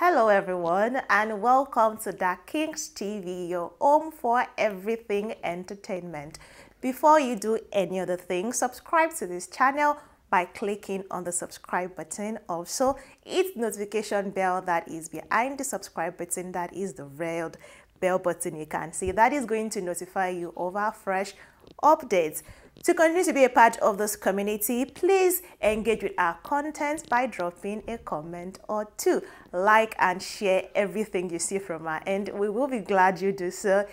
Hello everyone and welcome to Dark Kings TV, your home for everything entertainment. Before you do any other thing, subscribe to this channel by clicking on the subscribe button. Also, hit the notification bell that is behind the subscribe button, that is the red bell button you can see. That is going to notify you of our fresh updates. To continue to be a part of this community, please engage with our content by dropping a comment or two. Like and share everything you see from our end. We will be glad you do so.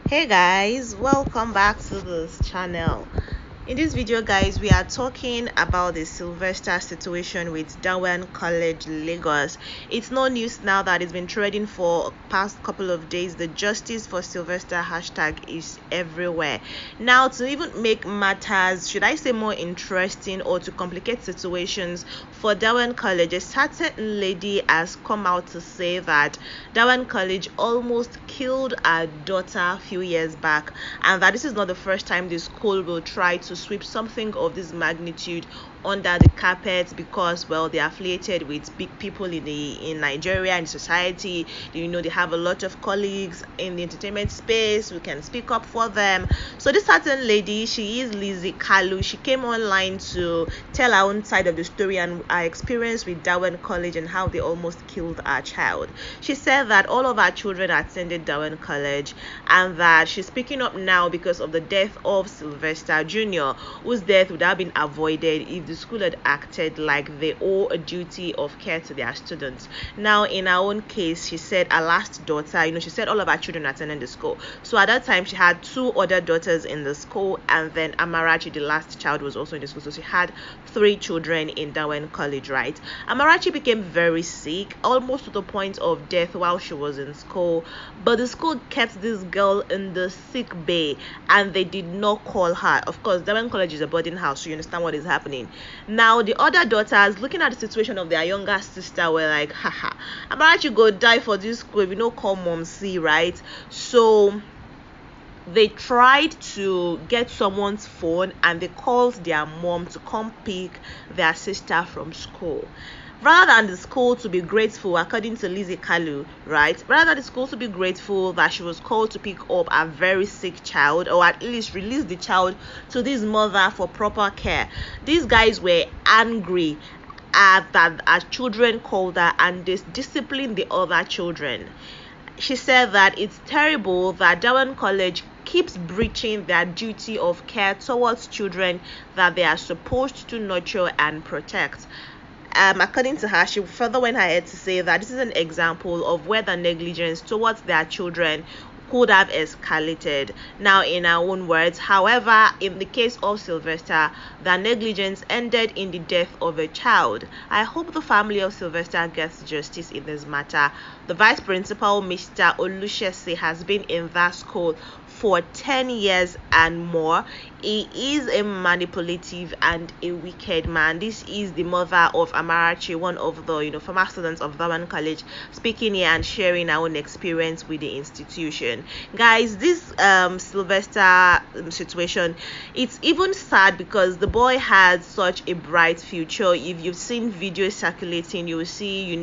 Hey guys, welcome back to this channel. In this video, guys, we are talking about the Sylvester situation with Dowen College, Lagos. It's no news now that it's been trending for past couple of days. The justice for Sylvester hashtag is everywhere. Now, to even make matters, should I say more interesting or to complicate situations for Dowen College, a certain lady has come out to say that Dowen College almost killed her daughter a few years back, and that this is not the first time the school will try to sweep something of this magnitude under the carpet because, well, they're affiliated with big people in Nigeria and society. You know, they have a lot of colleagues in the entertainment space who can speak up for them. So this certain lady, she is Lizzie Kalu. She came online to tell her own side of the story and her experience with Dowen College and how they almost killed her child. She said that all of her children attended Dowen College and that she's speaking up now because of the death of Sylvester Jr., whose death would have been avoided if the school had acted like they owe a duty of care to their students. Now, in her own case, she said her last daughter, she said all of her children attended the school. So at that time, she had two other daughters in the school, and then Amarachi, the last child, was also in the school. So she had three children in Dowen College, right? Amarachi became very sick, almost to the point of death while she was in school. But the school kept this girl in the sick bay, and they did not call her. Of course, Dowen College is a boarding house, so you understand what is happening. Now, the other daughters, looking at the situation of their younger sister, were like, haha, Amarachi go die for this school if you don't call mom, see, right? So they tried to get someone's phone and they called their mom to come pick their sister from school. Rather than the school to be grateful, according to Lizzie Kalu, right? Rather than the school to be grateful that she was called to pick up a very sick child, or at least release the child to this mother for proper care, these guys were angry that our children called her and they disciplined the other children. She said that it's terrible that Dowen College keeps breaching their duty of care towards children that they are supposed to nurture and protect. According to her, she further went ahead to say that this is an example of where the negligence towards their children could have escalated. Now, in her own words, however, in the case of Sylvester, the negligence ended in the death of a child. I hope the family of Sylvester gets justice in this matter. The vice principal, Mr. Olushese, has been in that school for 10 years and more. He is a manipulative and a wicked man. This is the mother of Amarachi, one of the former students of Dowen College, speaking here and sharing our own experience with the institution. Guys, this Sylvester situation, it's even sad because the boy had such a bright future. If you've seen videos circulating, you will see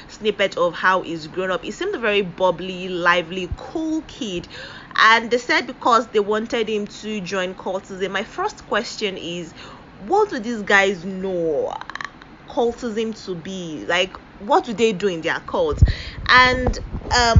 snippet of how he's grown up. He seemed a very bubbly, lively, cool kid. And they said because they wanted him to join cultism. My first question is, what do these guys know cultism to be? Like, what do they do in their cults? And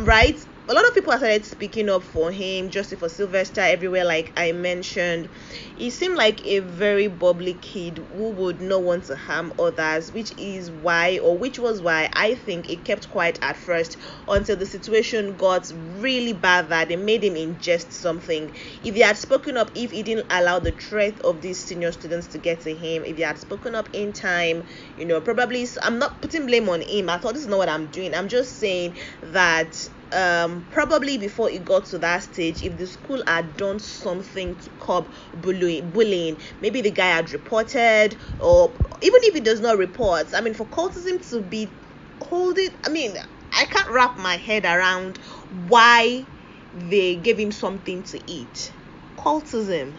right, a lot of people have started speaking up for him, justice for Sylvester everywhere, like I mentioned. He seemed like a very bubbly kid who would not want to harm others, which was why I think it kept quiet at first until the situation got really bad that they made him ingest something. If he had spoken up, if he didn't allow the threat of these senior students to get to him, if he had spoken up in time, probably, I'm not putting blame on him. I thought this is not what I'm doing. I'm just saying that probably before it got to that stage, if the school had done something to curb bullying, maybe the guy had reported, or even if he does not report, for cultism to be holding, I can't wrap my head around why they gave him something to eat. Cultism,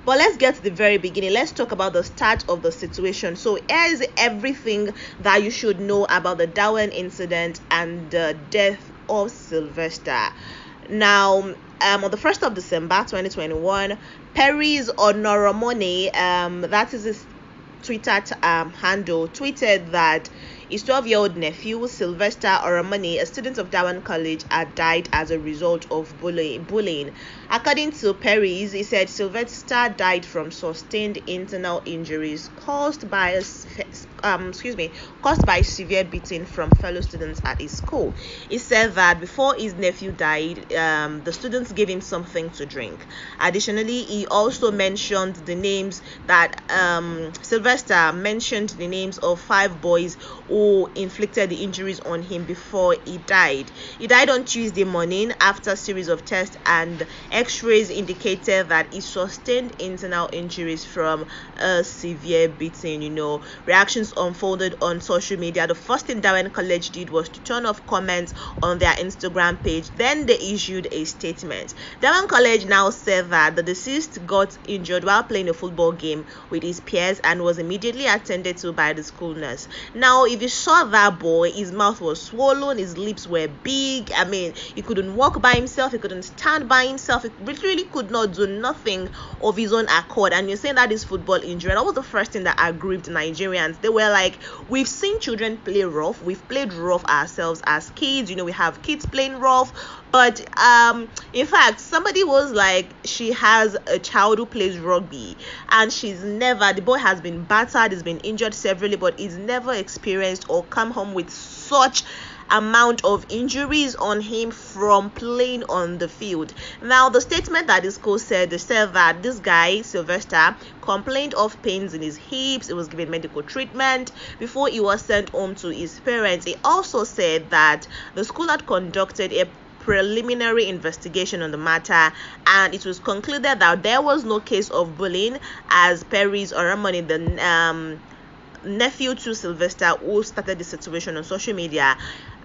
But let's get to the very beginning. Let's talk about the start of the situation. So here is everything that you should know about the Dowen incident and the death of Sylvester. Now, on the 1st of December 2021, Perry's Oromoni, that is his Twitter handle, tweeted that his 12-year-old nephew, Sylvester Oromoni, a student of Dowen College, had died as a result of bullying. According to Perry's, he said Sylvester died from sustained internal injuries caused by severe beating from fellow students at his school. He said that before his nephew died, the students gave him something to drink. Additionally, he also mentioned the names that Sylvester mentioned the names of 5 boys who inflicted the injuries on him before he died. He died on Tuesday morning after a series of tests, and X-rays indicated that he sustained internal injuries from a severe beating. Reactions unfolded on social media. The first thing Dowen College did was to turn off comments on their Instagram page. Then they issued a statement. Dowen College now said that the deceased got injured while playing a football game with his peers and was immediately attended to by the school nurse. Now, if you saw that boy, his mouth was swollen, his lips were big. He couldn't walk by himself, he couldn't stand by himself, he literally could not do nothing of his own accord. And you're saying that is football injury. That was the first thing that aggrieved Nigerians. They were like, we've seen children play rough, we've played rough ourselves as kids, we have kids playing rough. But in fact, somebody was like, she has a child who plays rugby, and the boy has been battered, he's been injured severally, but he's never experienced or come home with such amount of injuries on him from playing on the field. Now, the statement that the school said, they said that this guy, Sylvester, complained of pains in his hips. He was given medical treatment before he was sent home to his parents. He also said that the school had conducted a preliminary investigation on the matter, and it was concluded that there was no case of bullying, as Perry's Oromoni, the nephew to Sylvester, who started the situation on social media,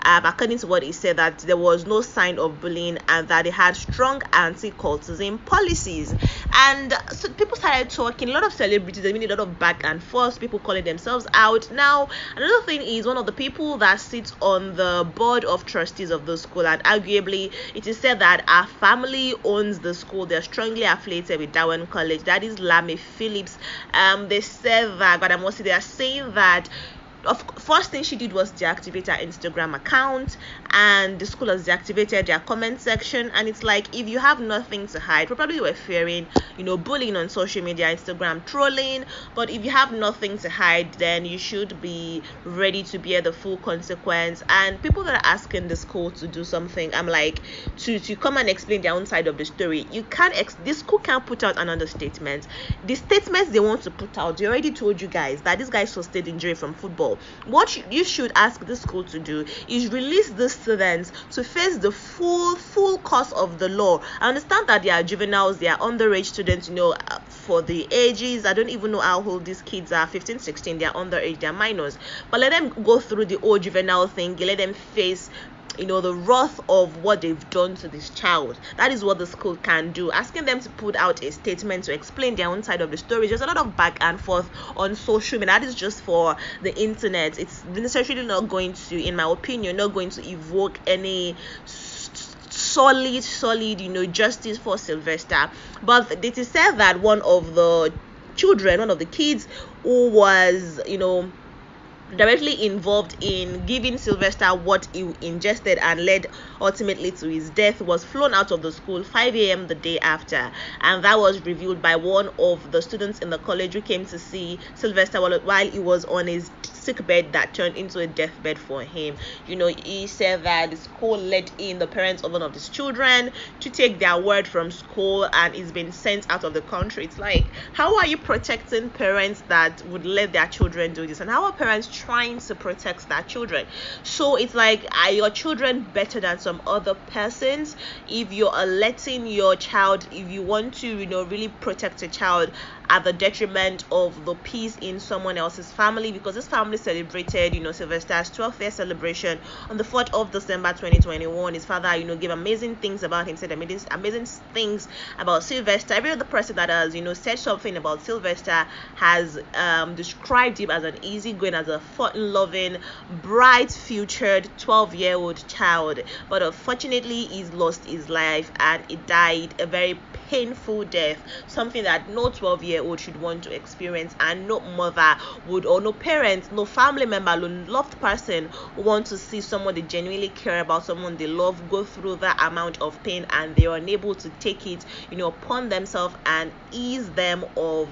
according to what he said, that there was no sign of bullying and that they had strong anti-cultism policies. And so people started talking, a lot of celebrities, a lot of back and forth, people calling themselves out. Now, another thing is, one of the people that sits on the board of trustees of the school, and arguably it is said that our family owns the school, they're strongly affiliated with Dowen College, that is Lamy Phillips. They said that, they are saying that first thing she did was deactivate her Instagram account, and the school has deactivated their comment section. And it's like, if you have nothing to hide, probably you were fearing bullying on social media, Instagram trolling, but if you have nothing to hide, then you should be ready to bear the full consequence. And people that are asking the school to do something, I'm like, to come and explain their own side of the story, this school can't put out another statement. The statements they want to put out, they already told you guys that this guy sustained injury from football. What you should ask the school to do is release the students to face the full course of the law. I understand that they are juveniles, they are underage students, for the ages. I don't even know how old these kids are, 15, 16, they are underage, they are minors. But let them go through the old juvenile thing, let them face the wrath of what they've done to this child. That is what the school can do. Asking them to put out a statement to explain their own side of the story. There's a lot of back and forth on social media. That is just for the internet. It's necessarily not going to, in my opinion, not going to evoke any solid justice for Sylvester. But it is said that one of the kids who was directly involved in giving Sylvester what he ingested and led ultimately to his death was flown out of the school 5 a.m. the day after. And that was revealed by one of the students in the college who came to see Sylvester while he was on his sick bed that turned into a deathbed for him. He said that the school let in the parents of one of his children to take their word from school, and he's been sent out of the country. It's like, how are you protecting parents that would let their children do this? And how are parents trying to protect their children? So it's like, are your children better than some other persons? If you're letting your child, if you want to really protect a child, at the detriment of the peace in someone else's family, because this family celebrated, Sylvester's 12th year celebration on the 4th of December 2021. His father, gave amazing things about him, said amazing things about Sylvester. Every other person that has, said something about Sylvester has described him as an easygoing, as a fun-loving, bright-futured 12-year-old child. But unfortunately, he's lost his life, and he died a very painful death, something that no 12-year-old should want to experience, and no mother would, or no parent, no family member, no loved person would want to see someone they genuinely care about, someone they love, go through that amount of pain, and they are unable to take it, upon themselves and ease them of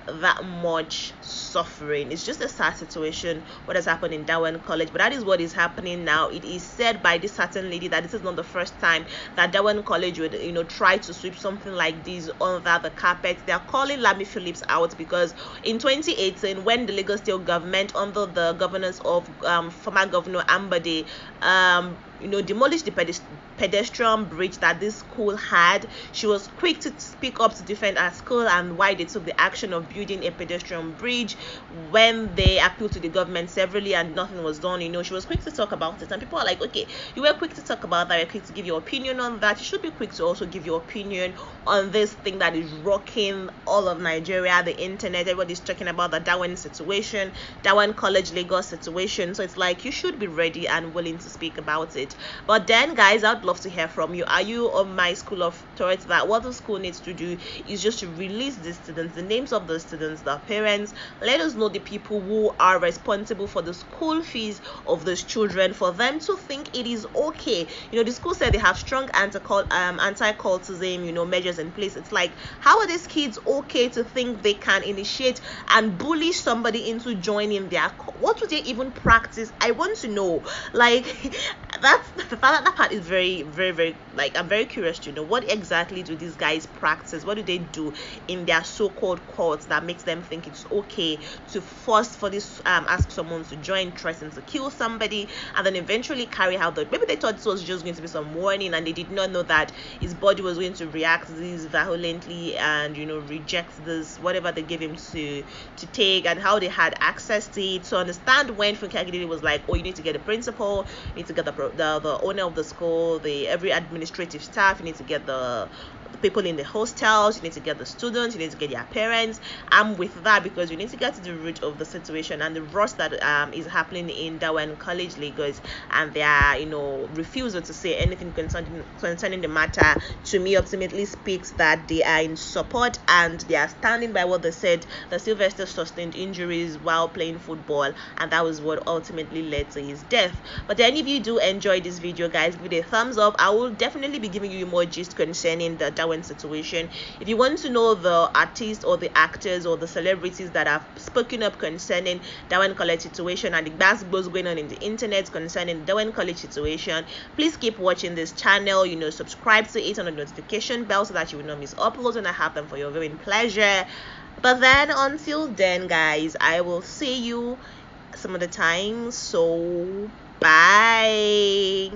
that much suffering. It's just a sad situation what has happened in Dowen College, but that is what is happening now. It is said by this certain lady that this is not the first time that Dowen College would try to sweep something like this under the carpet. They are calling Lami Phillips out because in 2018, when the Lagos State government, under the governance of former Governor Ambode, demolished the pedestrian bridge that this school had, she was quick to speak up to defend her school and why they took the action of building a pedestrian bridge when they appealed to the government severally and nothing was done. She was quick to talk about it, and people are like, okay, you were quick to talk about that, you're quick to give your opinion on that, you should be quick to also give your opinion on this thing that is rocking all of Nigeria, the internet. Everybody's talking about the Dowen situation, Dowen College Lagos situation, so it's like you should be ready and willing to speak about it. But then, guys, I'd love to hear from you. Are you on my school of thought that what the school needs to do is just to release the students, the names of the students, the parents, let us know the people who are responsible for the school fees of those children, for them to think it is okay. The school said they have strong anti-cultism, measures in place. It's like, how are these kids okay to think they can initiate and bully somebody into joining their, what do they even practice? I want to know. Like, that part is very, very, very, like, I'm very curious to know, what exactly do these guys practice? What do they do in their so-called courts that makes them think it's okay to force for this ask someone to join, threaten to kill somebody, and then eventually carry out the, maybe they thought this was just going to be some warning and they did not know that his body was going to react to this violently and reject this whatever they gave him to take, and how they had access to it. So understand when Funke Akindele was like, oh, you need to get the principal, you need to get the owner of the school, every administrative staff, you need to get the people in the hostels, you need to get the students, you need to get their parents. I'm with that because you need to get to the root of the situation and the rust that is happening in Dowen College Lagos, and their refusal to say anything concerning the matter, to me ultimately speaks that they are in support and they are standing by what they said, that Sylvester sustained injuries while playing football, and that was what ultimately led to his death. But then, if you do enjoy this video, guys, give it a thumbs up. I will definitely be giving you more gist concerning the Dowen situation. If you want to know the artists or the actors or the celebrities that have spoken up concerning Dowen College situation and the basketballs going on in the internet concerning Dowen College situation, please keep watching this channel. Subscribe to it on the notification bell so that you will not miss uploads when I have them for your viewing pleasure. But then, until then, guys, I will see you some other time. So bye.